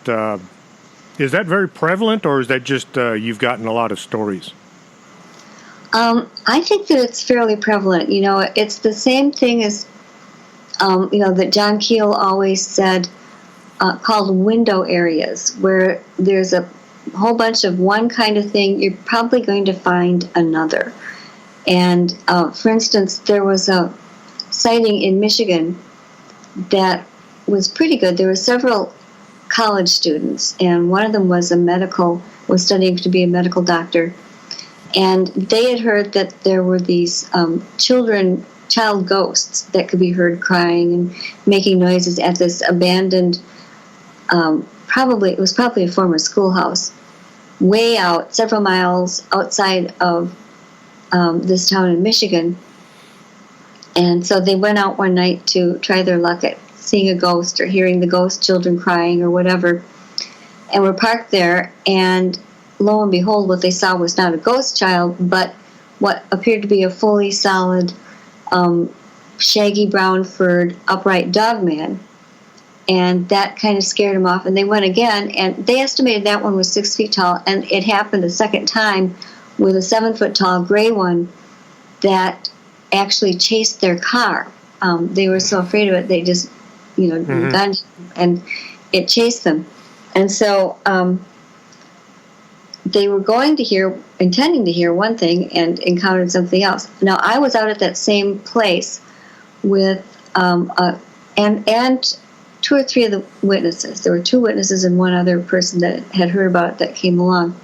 Is that very prevalent, or is that just you've gotten a lot of stories? I think that it's fairly prevalent. It's the same thing as, that John Keel always said, called window areas, where there's a whole bunch of one kind of thing, you're probably going to find another. And, for instance, there was a sighting in Michigan that was pretty good. There were several college students, and one of them was was studying to be a medical doctor. And they had heard that there were these child ghosts that could be heard crying and making noises at this abandoned, it was probably a former schoolhouse, way out, several miles outside of this town in Michigan. And so they went out one night to try their luck at seeing a ghost or hearing the ghost children crying or whatever, and were parked there, and lo and behold, what they saw was not a ghost child, but what appeared to be a fully solid, shaggy brown furred, upright dog man. And that kind of scared them off, and they went again, and they estimated that one was 6 feet tall, and it happened a second time with a 7-foot-tall gray one that actually chased their car. They were so afraid of it, they just, gunned, and it chased them. And so they were intending to hear one thing, and encountered something else. Now, I was out at that same place with and 2 or 3 of the witnesses. There were 2 witnesses and one other person that had heard about it that came along.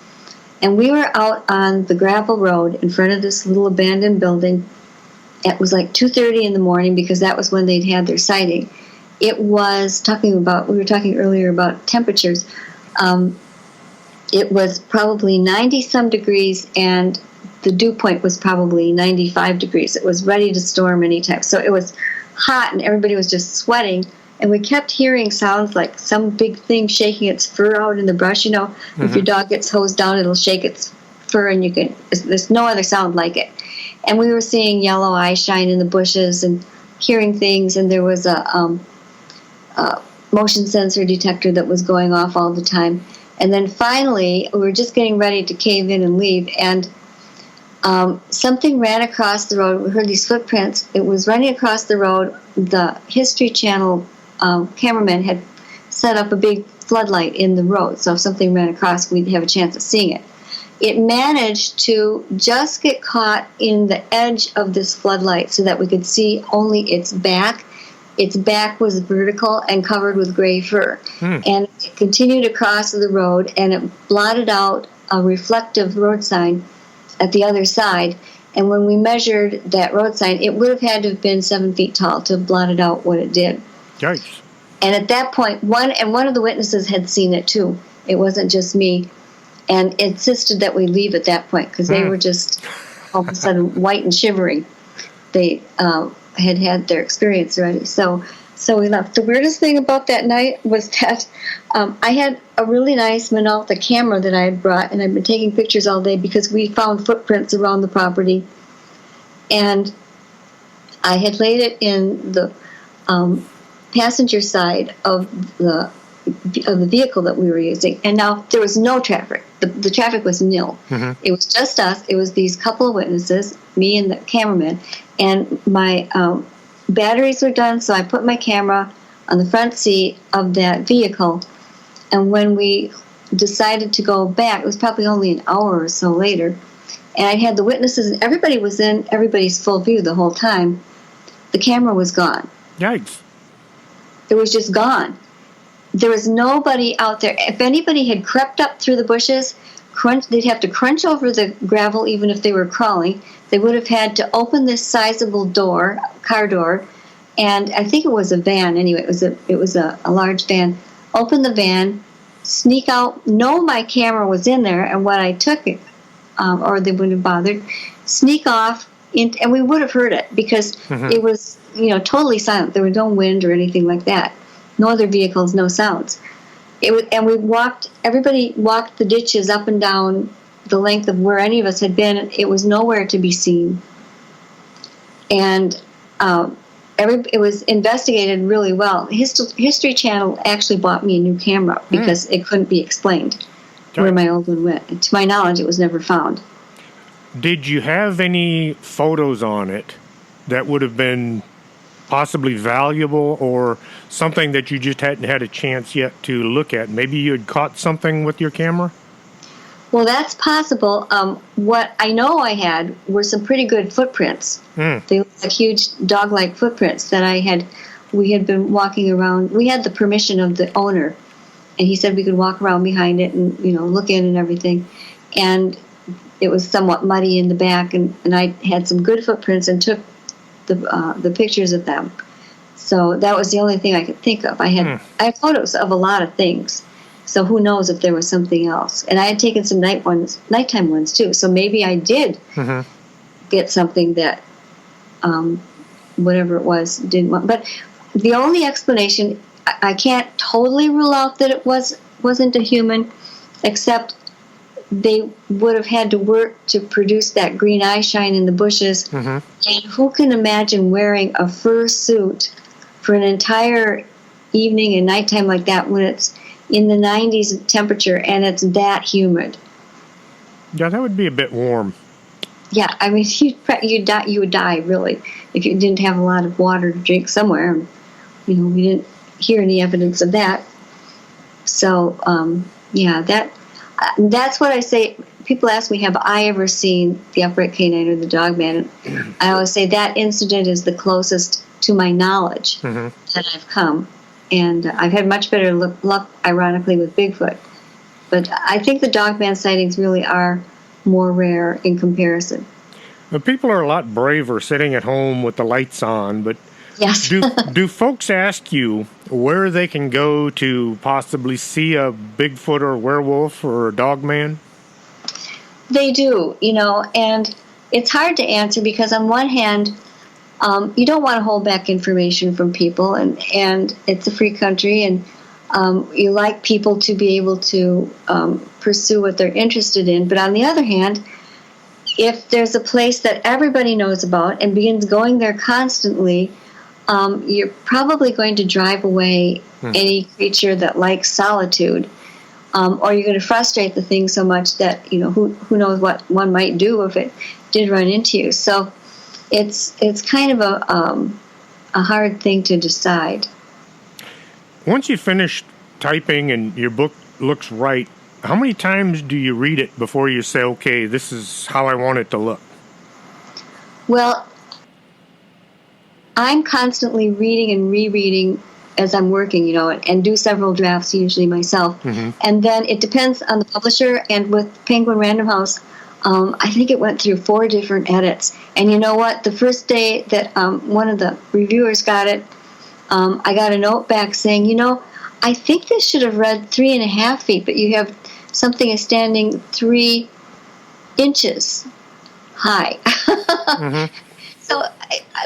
And we were out on the gravel road in front of this little abandoned building. It was like 2:30 in the morning, because that was when they'd had their sighting. It was we were talking earlier about temperatures. It was probably 90-some degrees, and the dew point was probably 95 degrees. It was ready to storm anytime. So it was hot, and everybody was just sweating. And we kept hearing sounds like some big thing shaking its fur out in the brush. If your dog gets hosed down, it'll shake its fur, and there's no other sound like it. And we were seeing yellow eye shine in the bushes and hearing things, and there was a motion sensor detector that was going off all the time. And then finally, we were just getting ready to cave in and leave, and something ran across the road. We heard these footprints. It was running across the road. The History Channel cameraman had set up a big floodlight in the road, so if something ran across, we'd have a chance of seeing it. It managed to just get caught in the edge of this floodlight so that we could see only its back. Its back was vertical and covered with gray fur. And it continued across the road, and it blotted out a reflective road sign at the other side. And when we measured that road sign, it would have had to have been 7 feet tall to have blotted out what it did. Yikes. And at that point, one of the witnesses had seen it too. It wasn't just me, and insisted that we leave at that point, because they were just all of a sudden white and shivering. They had their experience already. So we left. The weirdest thing about that night was that I had a really nice Minolta camera that I had brought, and I'd been taking pictures all day because we found footprints around the property. And I had laid it in the passenger side of the vehicle that we were using. And now there was no traffic. The traffic was nil. It was just us. It was these couple of witnesses, me and the cameraman. And my batteries were done, so I put my camera on the front seat of that vehicle. And when we decided to go back, it was probably only an hour or so later, and I had the witnesses, and everybody was in everybody's full view the whole time. The camera was gone. Yikes. It was just gone. There was nobody out there. If anybody had crept up through the bushes, they'd have to crunch over the gravel, even if they were crawling. They would have had to open this sizable car door, and I think it was a van. Anyway, it was a large van. Open the van, sneak out, know my camera was in there, and when I took it, or they wouldn't have bothered, sneak off, and we would have heard it, because it was totally silent. There was no wind or anything like that. No other vehicles, no sounds. Everybody walked the ditches up and down the length of where any of us had been. It was nowhere to be seen. And it was investigated really well. History Channel actually bought me a new camera because it couldn't be explained where my old one went. And to my knowledge, it was never found. Did you have any photos on it that would have been possibly valuable, or something that you just hadn't had a chance yet to look at? Maybe you had caught something with your camera? Well, that's possible. What I know I had were some pretty good footprints. They looked like huge dog-like footprints that we had been walking around. We had the permission of the owner, and he said we could walk around behind it and look in and everything. And it was somewhat muddy in the back, and I had some good footprints and took the pictures of them. So that was the only thing I could think of. I had photos of a lot of things. So who knows if there was something else. And I had taken some nighttime ones too. So maybe I did get something that whatever it was didn't want. But the only explanation, I can't totally rule out that it wasn't a human, except they would have had to work to produce that green eye shine in the bushes. And who can imagine wearing a fur suit for an entire evening and nighttime like that when it's in the 90s temperature and it's that humid? Yeah, that would be a bit warm. Yeah, I mean, you would die, really, if you didn't have a lot of water to drink somewhere. You know, we didn't hear any evidence of that. So, yeah, that's what I say. People ask me, have I ever seen the upright canine or the dog man? And I always say that incident is the closest to my knowledge that I've come. And I've had much better luck, ironically, with Bigfoot. But I think the dog man sightings really are more rare in comparison. Well, people are a lot braver sitting at home with the lights on, but Yes. do folks ask you where they can go to possibly see a Bigfoot or a werewolf or a dog man? They do, you know, and it's hard to answer because on one hand, you don't want to hold back information from people, and it's a free country, and you like people to be able to pursue what they're interested in. But on the other hand, if there's a place that everybody knows about and begins going there constantly, you're probably going to drive away any creature that likes solitude. Or you're going to frustrate the thing so much that, you know, who knows what one might do if it did run into you. So it's kind of a hard thing to decide. Once you finish typing and your book looks right, how many times do you read it before you say, okay, this is how I want it to look? Well, I'm constantly reading and rereading as I'm working, you know, and do several drafts usually myself. And then it depends on the publisher. And with Penguin Random House, I think it went through 4 different edits. And you know what? The first day that one of the reviewers got it, I got a note back saying, you know, I think this should have read 3.5 feet, but you have something is standing 3 inches high. So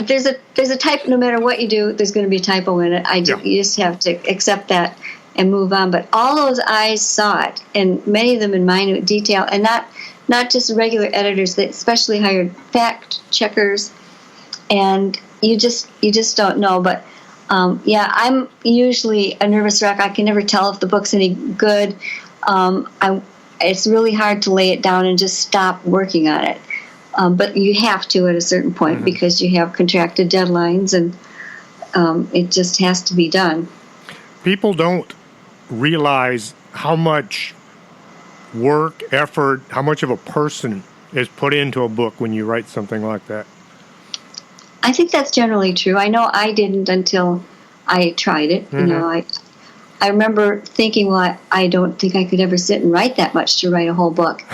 there's a type. No matter what you do, there's going to be a typo in it. You just have to accept that and move on. But all those eyes saw it, and many of them in minute detail, and not just regular editors. They especially hired fact checkers, and you just don't know. But yeah, I'm usually a nervous wreck. I can never tell if the book's any good. It's really hard to lay it down and just stop working on it. But you have to at a certain point because you have contracted deadlines, and it just has to be done. People don't realize how much work, effort, how much of a person is put into a book when you write something like that. I think that's generally true. I know I didn't until I tried it. You know, I remember thinking, well, I don't think I could ever sit and write that much to write a whole book.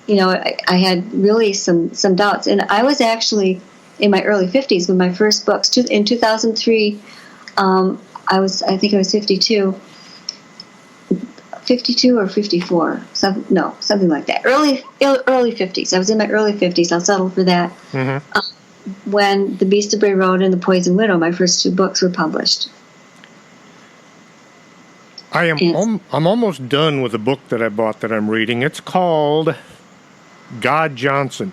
You know, I had really some doubts. And I was actually in my early 50s when my first books, in 2003, I think I was 52 or 54, something like that. Early 50s. I was in my early 50s. I'll settle for that. When The Beast of Bray Road and The Poison Widow, my first 2 books, were published. I'm almost done with a book that I bought that I'm reading. It's called God Johnson.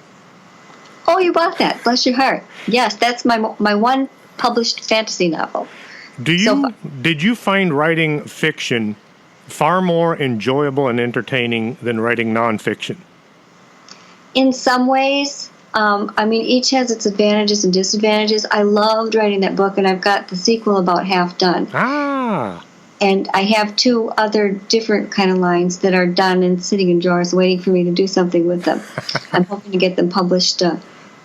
Oh, you bought that. Bless your heart. Yes, that's my one published fantasy novel. Did you find writing fiction far more enjoyable and entertaining than writing nonfiction? In some ways. I mean, each has its advantages and disadvantages. I loved writing that book, and I've got the sequel about half done. And I have 2 other different kind of lines that are done and sitting in drawers waiting for me to do something with them. I'm hoping to get them published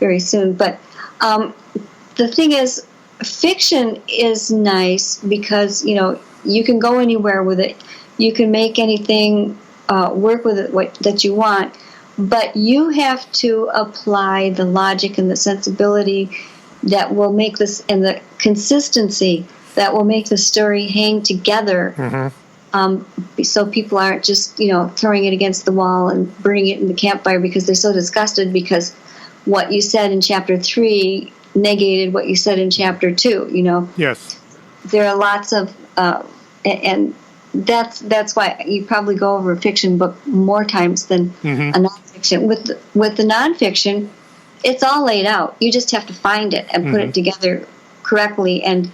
very soon. But the thing is, fiction is nice because, you know, you can go anywhere with it. You can make anything work with it that you want. But you have to apply the logic and the sensibility that will make this, and the consistency that will make the story hang together, so people aren't just, you know, throwing it against the wall and burning it in the campfire because they're so disgusted because what you said in chapter 3 negated what you said in chapter 2. You know. Yes. There are lots of, and that's why you probably go over a fiction book more times than a nonfiction. With the nonfiction, it's all laid out. You just have to find it and put it together correctly and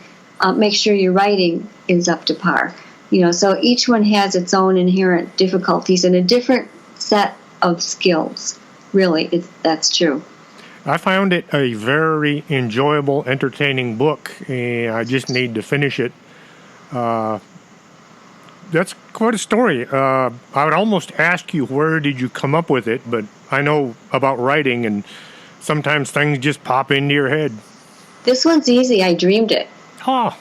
make sure your writing is up to par. You know, so each one has its own inherent difficulties and a different set of skills. Really, that's true. I found it a very enjoyable, entertaining book, and I just need to finish it. That's quite a story. I would almost ask you, where did you come up with it? But I know about writing, and sometimes things just pop into your head. This one's easy. I dreamed it. Oh.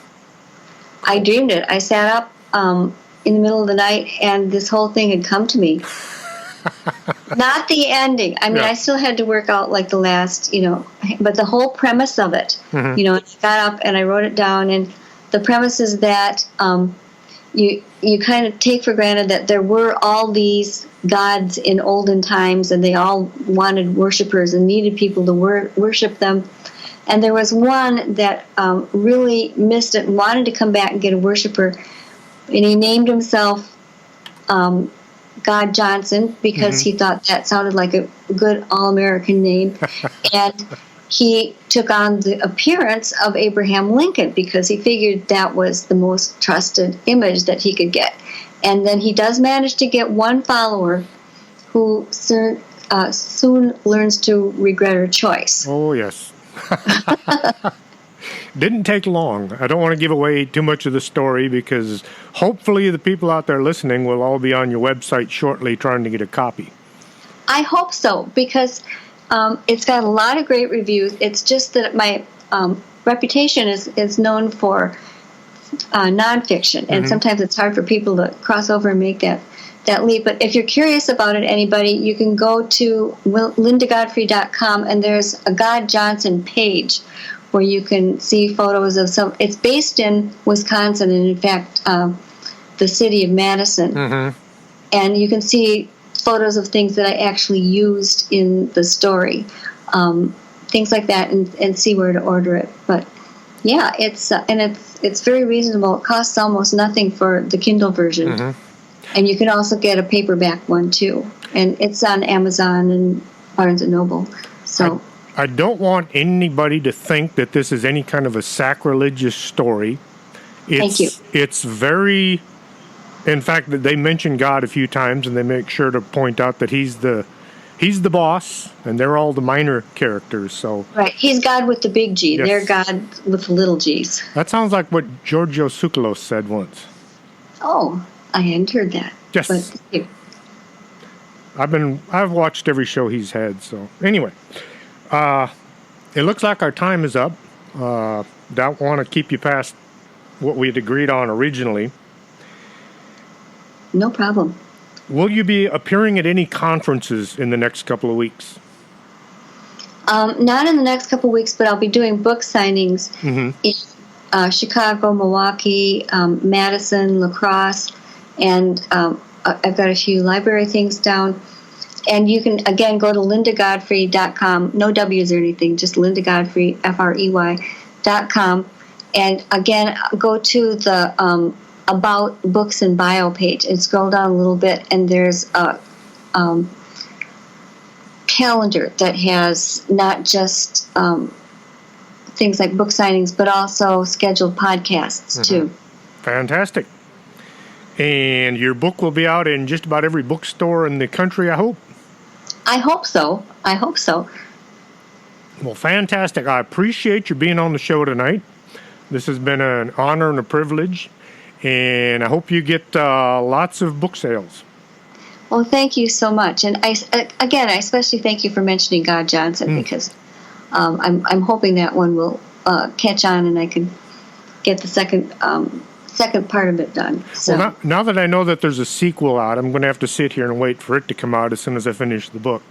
I dreamed it. I sat up in the middle of the night, and this whole thing had come to me. Not the ending. I mean, I still had to work out like the last, but the whole premise of it. Mm-hmm. I got up and I wrote it down, and the premise is that you kind of take for granted that there were all these gods in olden times, and they all wanted worshipers and needed people to worship them. And there was one that really missed it and wanted to come back and get a worshiper, and he named himself God Johnson because he thought that sounded like a good all-American name. And he took on the appearance of Abraham Lincoln because he figured that was the most trusted image that he could get. And then he does manage to get one follower who soon learns to regret her choice. Oh, yes. Didn't take long. I don't want to give away too much of the story because hopefully the people out there listening will all be on your website shortly trying to get a copy. I hope so, because it's got a lot of great reviews. It's just that my reputation is known for nonfiction, and sometimes it's hard for people to cross over and make that leap. But if you're curious about it, anybody, you can go to lindagodfrey.com, and there's a God Johnson page where you can see photos of some. It's based in Wisconsin, and in fact, the city of Madison. Mm-hmm. And you can see photos of things that I actually used in the story, things like that, and see where to order it. But yeah, it's very reasonable. It costs almost nothing for the Kindle version, and you can also get a paperback one too. And it's on Amazon and Barnes and Noble. So. I don't want anybody to think that this is any kind of a sacrilegious story. Thank you. It's very, in fact, they mention God a few times, and they make sure to point out that he's the boss, and they're all the minor characters. So right, he's God with the big G. Yes. They're God with the little G's. That sounds like what Giorgio Tsoukalos said once. Oh, I hadn't heard that. Yes. But I've watched every show he's had. So anyway. It looks like our time is up. Don't want to keep you past what we had agreed on originally. No problem. Will you be appearing at any conferences in the next couple of weeks? Not in the next couple of weeks, but I'll be doing book signings in Chicago, Milwaukee, Madison, La Crosse, and I've got a few library things down. And you can, again, go to lindagodfrey.com. No W's or anything, just lindagodfrey, Frey.com. And, again, go to the About Books and Bio page and scroll down a little bit, and there's a calendar that has not just things like book signings, but also scheduled podcasts, too. Fantastic. And your book will be out in just about every bookstore in the country, I hope? I hope so. Well, fantastic. I appreciate you being on the show tonight. This has been an honor and a privilege, and I hope you get lots of book sales. Well, thank you so much. And I especially thank you for mentioning God Johnson, because I'm hoping that one will catch on, and I can get the second part of it done. So. Well, now that I know that there's a sequel out, I'm going to have to sit here and wait for it to come out as soon as I finish the book.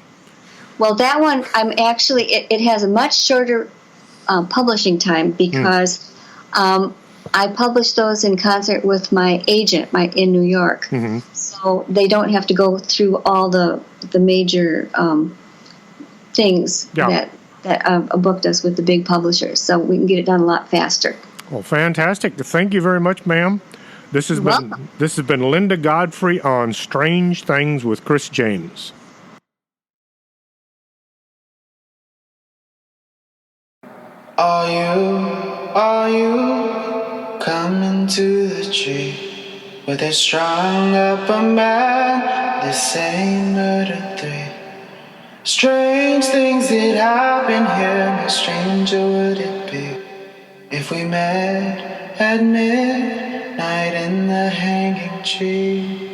Well, that one, it has a much shorter publishing time because I publish those in concert with my agent in New York. So they don't have to go through all the major things that a book does with the big publishers. So we can get it done a lot faster. Well, fantastic. Thank you very much, ma'am. This has been Linda Godfrey on Strange Things with Chris James. Are you coming to the tree where they strung up a man the same murder 3. Strange things that happen here, how stranger would it be if we met at midnight in the hanging tree?